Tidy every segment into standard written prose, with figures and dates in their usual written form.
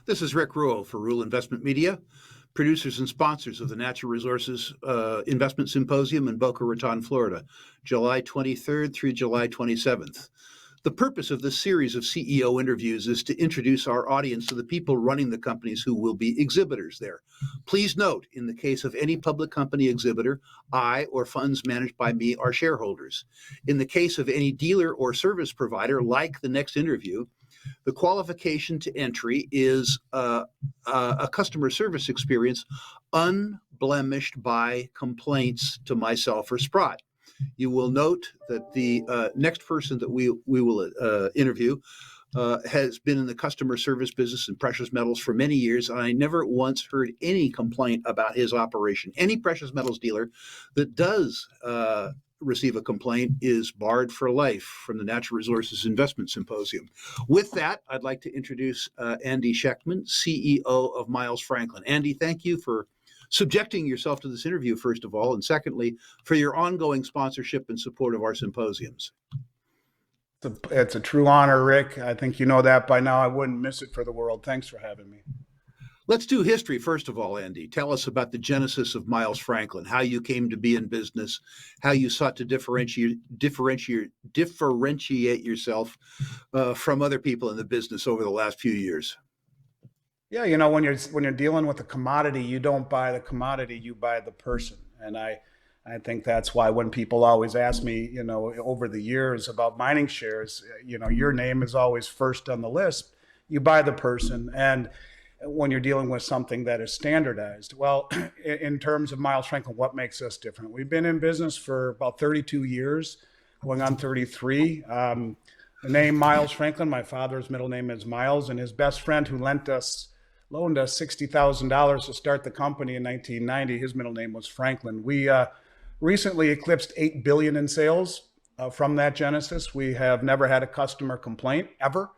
This is Rick Ruo for Rule Investment Media, producers and sponsors of the Natural Resources Investment Symposium in Boca Raton, Florida, July 23rd through July 27th. The purpose of this series of CEO interviews is to introduce our audience to the people running the companies who will be exhibitors there. Please note, in the case of any public company exhibitor, I or funds managed by me are shareholders. In the case of any dealer or service provider, like the next interview, the qualification to entry is a customer service experience unblemished by complaints to myself or Sprott. You will note that the next person that we will interview has been in the customer service business in precious metals for many years, and I never once heard any complaint about his operation. Any precious metals dealer that does receive a complaint is barred for life from the Natural Resources Investment Symposium. With that, I'd like to introduce Andy Schectman, CEO of Miles Franklin. Andy, thank you for subjecting yourself to this interview, first of all, and secondly, for your ongoing sponsorship and support of our symposiums. It's a true honor, Rick. I think you know that by now. I wouldn't miss it for the world. Thanks for having me. Let's do history, first of all, Andy. Tell us about the genesis of Miles Franklin, how you came to be in business, how you sought to differentiate yourself from other people in the business over the last few years. Yeah, you know, when you're dealing with a commodity, you don't buy the commodity, you buy the person. And I think that's why when people always ask me, you know, over the years about mining shares, you know, your name is always first on the list. You buy the person. And when you're dealing with something that is standardized, well, in terms of Miles Franklin, what makes us different? We've been in business for about 32 years, going on 33. The name Miles Franklin, my father's middle name is Miles, and his best friend who loaned us $60,000 to start the company in 1990. His middle name was Franklin. We recently eclipsed 8 billion in sales from that genesis. We have never had a customer complaint ever,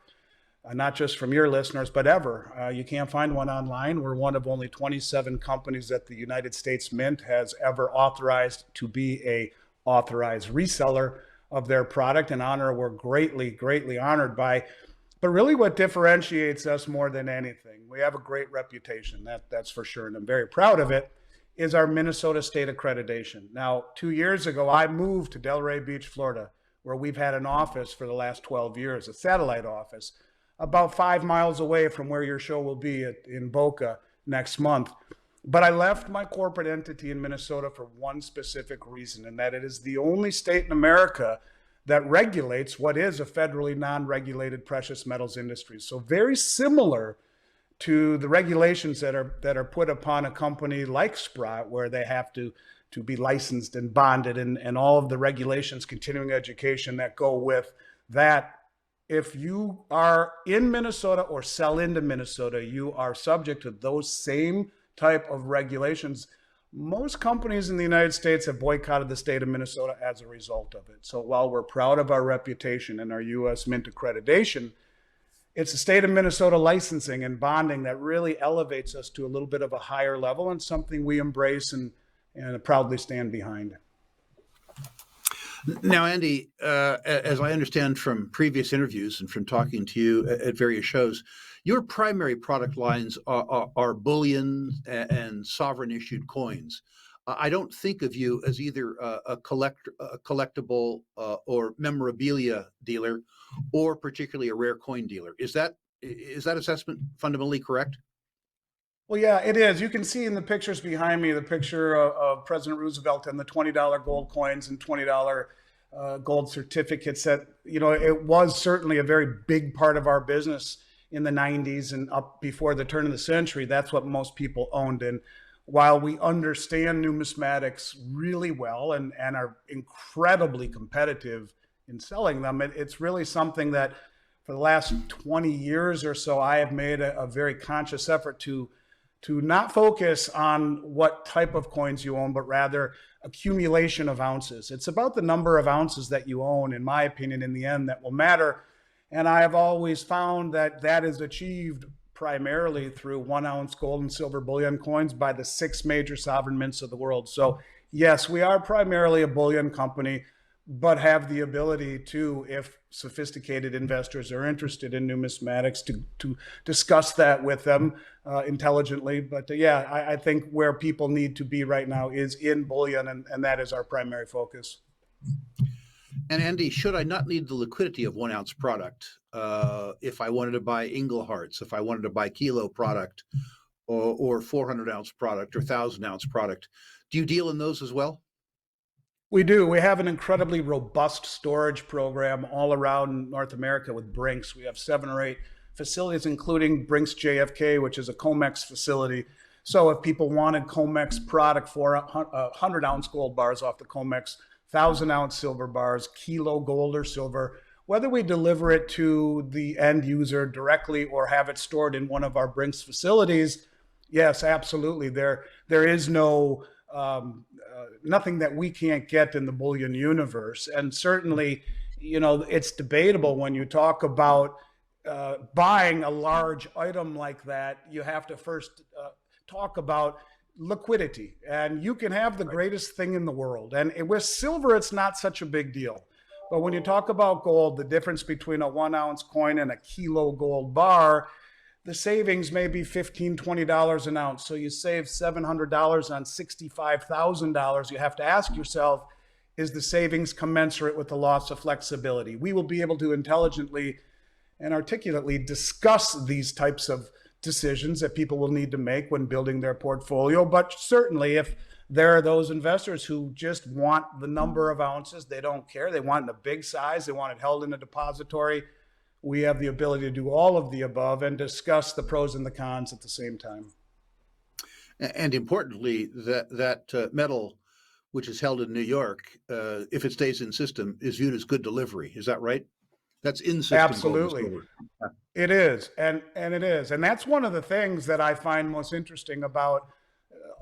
not just from your listeners, but ever. You can't find one online. We're one of only 27 companies that the United States Mint has ever authorized to be a authorized reseller of their product, an honor we're greatly, greatly honored by. But really what differentiates us more than anything, we have a great reputation, that's for sure, and I'm very proud of it, is our Minnesota State accreditation. Now, 2 years ago, I moved to Delray Beach, Florida, where we've had an office for the last 12 years, a satellite office, about 5 miles away from where your show will be in Boca next month. But I left my corporate entity in Minnesota for one specific reason, and that it is the only state in America that regulates what is a federally non-regulated precious metals industry. So very similar to the regulations that are put upon a company like Sprott, where they have to be licensed and bonded and all of the regulations, continuing education that go with that. If you are in Minnesota or sell into Minnesota, you are subject to those same type of regulations. Most companies in the United States have boycotted the state of Minnesota as a result of it. So while we're proud of our reputation and our U.S. Mint accreditation, it's the state of Minnesota licensing and bonding that really elevates us to a little bit of a higher level, and something we embrace and proudly stand behind. Now, Andy, as I understand from previous interviews and from talking to you at various shows, your primary product lines are bullion and sovereign issued coins. I don't think of you as either a collectible or memorabilia dealer, or particularly a rare coin dealer. Is that assessment fundamentally correct? Well, yeah, it is. You can see in the pictures behind me, the picture of President Roosevelt and the $20 gold coins and $20 gold certificates. That, you know, it was certainly a very big part of our business in the 90s and up before the turn of the century. That's what most people owned. And while we understand numismatics really well and are incredibly competitive in selling them, it's really something that for the last 20 years or so, I have made a very conscious effort to not focus on what type of coins you own, but rather accumulation of ounces. It's about the number of ounces that you own, in my opinion, in the end, that will matter. And I have always found that that is achieved primarily through 1 ounce gold and silver bullion coins by the 6 major sovereign mints of the world. So yes, we are primarily a bullion company, but have the ability to, if sophisticated investors are interested in numismatics, to discuss that with them intelligently. But yeah, I think where people need to be right now is in bullion, and that is our primary focus. And Andy, should I not need the liquidity of 1 ounce product if I wanted to buy Inglehearts, if I wanted to buy kilo product or 400 ounce product or 1,000 ounce product? Do you deal in those as well? We do. We have an incredibly robust storage program all around North America with Brinks. We have 7 or 8 facilities, including Brinks JFK, which is a COMEX facility. So if people wanted COMEX product for 100 ounce gold bars off the COMEX, 1,000 ounce silver bars, kilo gold or silver, whether we deliver it to the end user directly or have it stored in one of our Brinks facilities, yes, absolutely. There is no nothing that we can't get in the bullion universe. And certainly, you know, it's debatable when you talk about buying a large item like that. You have to first talk about liquidity. And you can have the greatest thing in the world. And with silver, it's not such a big deal. But when you talk about gold, the difference between a 1 ounce coin and a kilo gold bar, the savings may be $15, $20 an ounce. So you save $700 on $65,000. You have to ask yourself, is the savings commensurate with the loss of flexibility? We will be able to intelligently and articulately discuss these types of decisions that people will need to make when building their portfolio. But certainly if there are those investors who just want the number of ounces, they don't care, they want it in a big size, they want it held in a depository, we have the ability to do all of the above and discuss the pros and the cons at the same time. And importantly, that metal, which is held in New York, if it stays in system, is viewed as good delivery. Is that right? That's in system. Absolutely. It is. And it is. And that's one of the things that I find most interesting about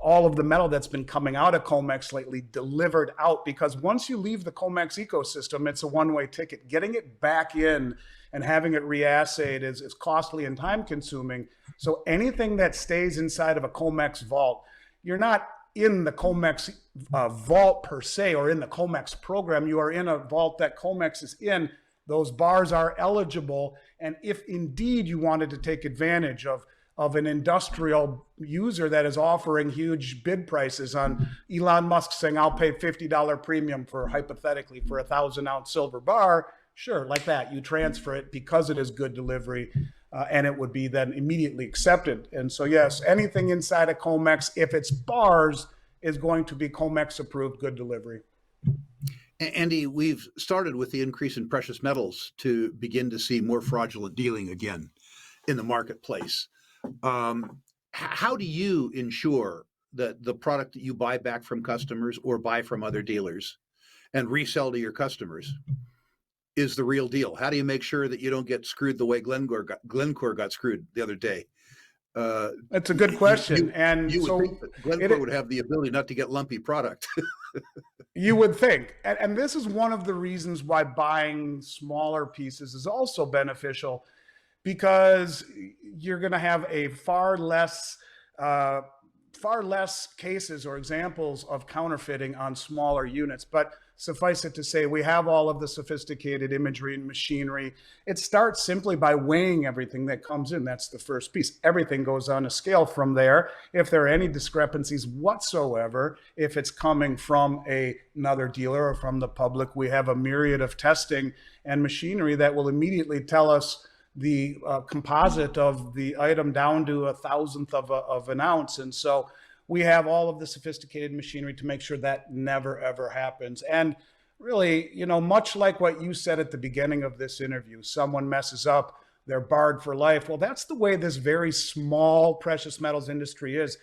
all of the metal that's been coming out of COMEX lately, delivered out, because once you leave the COMEX ecosystem, it's a one-way ticket. Getting it back in and having it reassayed is costly and time consuming. So anything that stays inside of a COMEX vault, you're not in the COMEX vault per se, or in the COMEX program. You are in a vault that COMEX is in. Those bars are eligible. And if indeed you wanted to take advantage of an industrial user that is offering huge bid prices on Elon Musk saying, I'll pay $50 premium for, hypothetically, for a 1,000 ounce silver bar, sure, like that, you transfer it because it is good delivery, and it would be then immediately accepted. And so, yes, anything inside of COMEX, if it's bars, is going to be COMEX approved good delivery. Andy, we've started with the increase in precious metals to begin to see more fraudulent dealing again in the marketplace. How do you ensure that the product that you buy back from customers or buy from other dealers and resell to your customers is the real deal? How do you make sure that you don't get screwed the way Glencore got screwed the other day? That's a good question. You would think that Glencore would have the ability not to get lumpy product. You would think. And this is one of the reasons why buying smaller pieces is also beneficial, because you're going to have a far less cases or examples of counterfeiting on smaller units. But suffice it to say, we have all of the sophisticated imagery and machinery. It starts simply by weighing everything that comes in. That's the first piece. Everything goes on a scale from there. If there are any discrepancies whatsoever, if it's coming from another dealer or from the public, we have a myriad of testing and machinery that will immediately tell us the composite of the item down to a thousandth of an ounce. And so we have all of the sophisticated machinery to make sure that never, ever happens. And really, you know, much like what you said at the beginning of this interview, someone messes up, they're barred for life. Well, that's the way this very small precious metals industry is.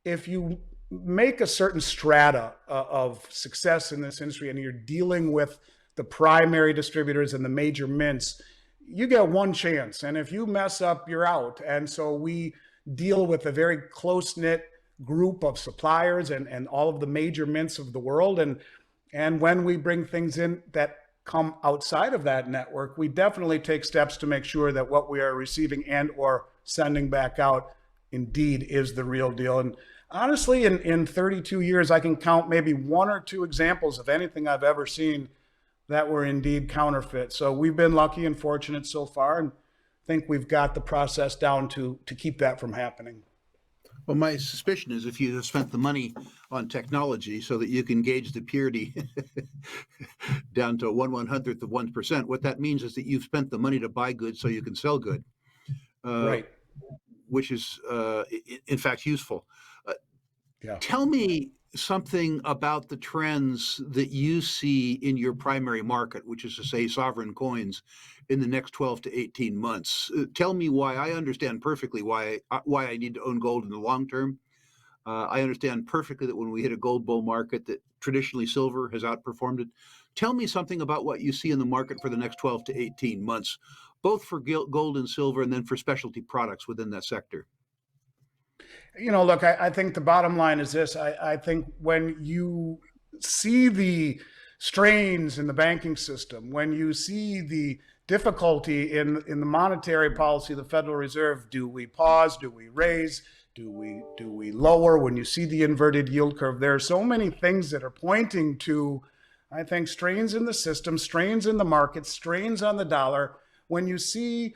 If you make a certain strata of success in this industry and you're dealing with the primary distributors and the major mints, you get one chance. And if you mess up, you're out. And so we deal with a very close-knit group of suppliers and all of the major mints of the world. And when we bring things in that come outside of that network, we definitely take steps to make sure that what we are receiving and or sending back out indeed is the real deal. And honestly, in 32 years, I can count maybe 1 or 2 examples of anything I've ever seen that were indeed counterfeit. So we've been lucky and fortunate so far, and think we've got the process down to keep that from happening. Well, my suspicion is if you have spent the money on technology so that you can gauge the purity down to 1/100th of 1%, what that means is that you've spent the money to buy goods so you can sell good, Right. which is, in fact, useful. Yeah. Tell me something about the trends that you see in your primary market, which is to say sovereign coins, in the next 12 to 18 months. Tell me why. I understand perfectly why I need to own gold in the long term. I understand perfectly that when we hit a gold bull market, that traditionally silver has outperformed it. Tell me something about what you see in the market for the next 12 to 18 months, both for gold and silver and then for specialty products within that sector. Look, I think the bottom line is this. I think when you see the strains in the banking system, when you see the difficulty in the monetary policy of the Federal Reserve, do we pause? Do we raise? Do we lower? When you see the inverted yield curve, there are so many things that are pointing to, I think, strains in the system, strains in the market, strains on the dollar. When you see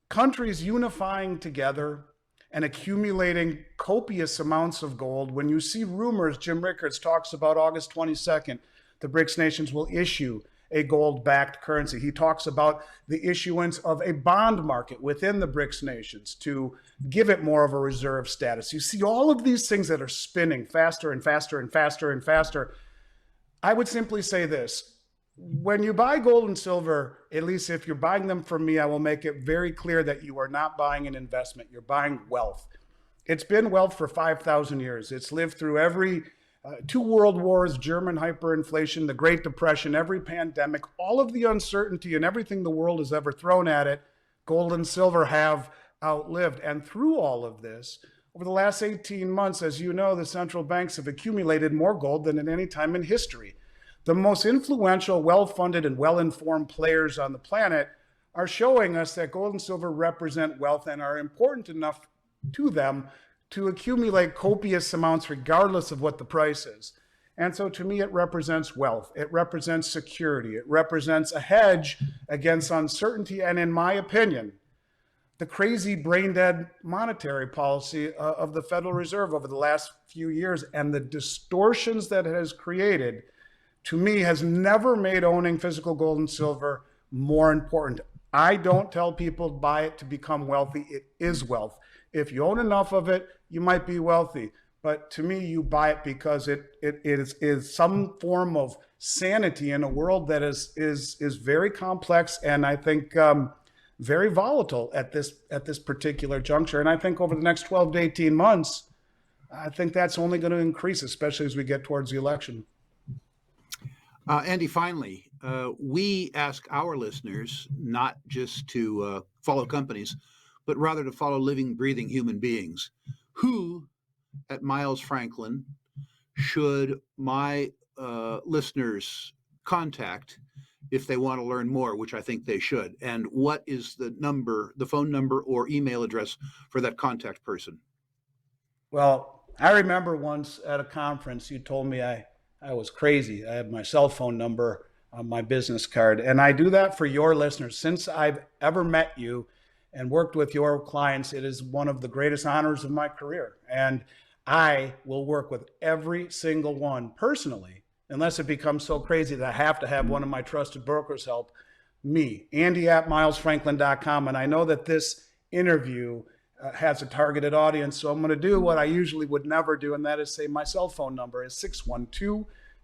countries unifying together and accumulating copious amounts of gold, when you see rumors, Jim Rickards talks about August 22nd, the BRICS nations will issue a gold-backed currency. He talks about the issuance of a bond market within the BRICS nations to give it more of a reserve status. You see all of these things that are spinning faster and faster and faster and faster. I would simply say this. When you buy gold and silver, at least if you're buying them from me, I will make it very clear that you are not buying an investment. You're buying wealth. It's been wealth for 5,000 years. It's lived through every 2 world wars, German hyperinflation, the Great Depression, every pandemic, all of the uncertainty and everything the world has ever thrown at it, gold and silver have outlived. And through all of this, over the last 18 months, as you know, the central banks have accumulated more gold than at any time in history. The most influential, well-funded, and well-informed players on the planet are showing us that gold and silver represent wealth and are important enough to them to accumulate copious amounts regardless of what the price is. And so to me, it represents wealth. It represents security. It represents a hedge against uncertainty. And in my opinion, the crazy brain-dead monetary policy of the Federal Reserve over the last few years and the distortions that it has created, to me, has never made owning physical gold and silver more important. I don't tell people to buy it to become wealthy. It is wealth. If you own enough of it, you might be wealthy. But to me, you buy it because it is some form of sanity in a world that is very complex and I think very volatile at this particular juncture. And I think over the next 12 to 18 months, I think that's only going to increase, especially as we get towards the election. Andy, finally, we ask our listeners not just to follow companies, but rather to follow living, breathing human beings. Who at Miles Franklin should my listeners contact if they want to learn more, which I think they should? And what is the phone number or email address for that contact person? Well, I remember once at a conference, you told me I was crazy. I had my cell phone number on my business card. And I do that for your listeners. Since I've ever met you and worked with your clients, it is one of the greatest honors of my career. And I will work with every single one personally, unless it becomes so crazy that I have to have one of my trusted brokers help me, Andy@milesfranklin.com. And I know that this interview has a targeted audience. So I'm going to do what I usually would never do, and that is say my cell phone number is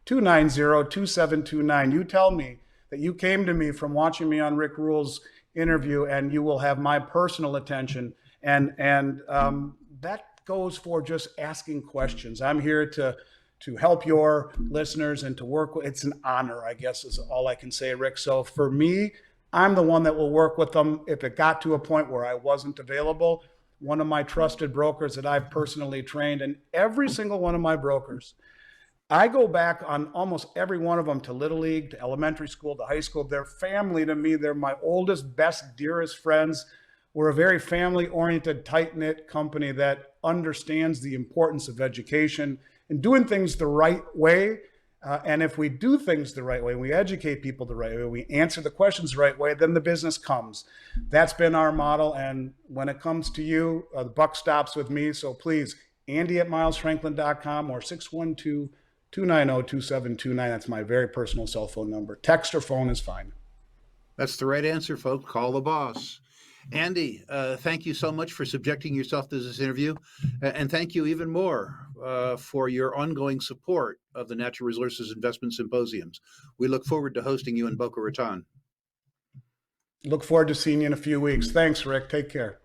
612-290-2729. You tell me that you came to me from watching me on Rick Rule's interview, and you will have my personal attention. And that goes for just asking questions. I'm here to help your listeners and to work with. It's an honor, I guess, is all I can say, Rick. So for me, I'm the one that will work with them. If it got to a point where I wasn't available, one of my trusted brokers that I've personally trained, and every single one of my brokers, I go back on almost every one of them to Little League, to elementary school, to high school. They're family to me. They're my oldest, best, dearest friends. We're a very family-oriented, tight-knit company that understands the importance of education and doing things the right way. And if we do things the right way, we educate people the right way, we answer the questions the right way, then the business comes. That's been our model. And when it comes to you, the buck stops with me. So please, Andy@milesfranklin.com or 612-290-2729. That's my very personal cell phone number. Text or phone is fine. That's the right answer, folks. Call the boss. Andy, thank you so much for subjecting yourself to this interview. And thank you even more for your ongoing support of the Natural Resources Investment Symposiums. We look forward to hosting you in Boca Raton. Look forward to seeing you in a few weeks. Thanks, Rick. Take care.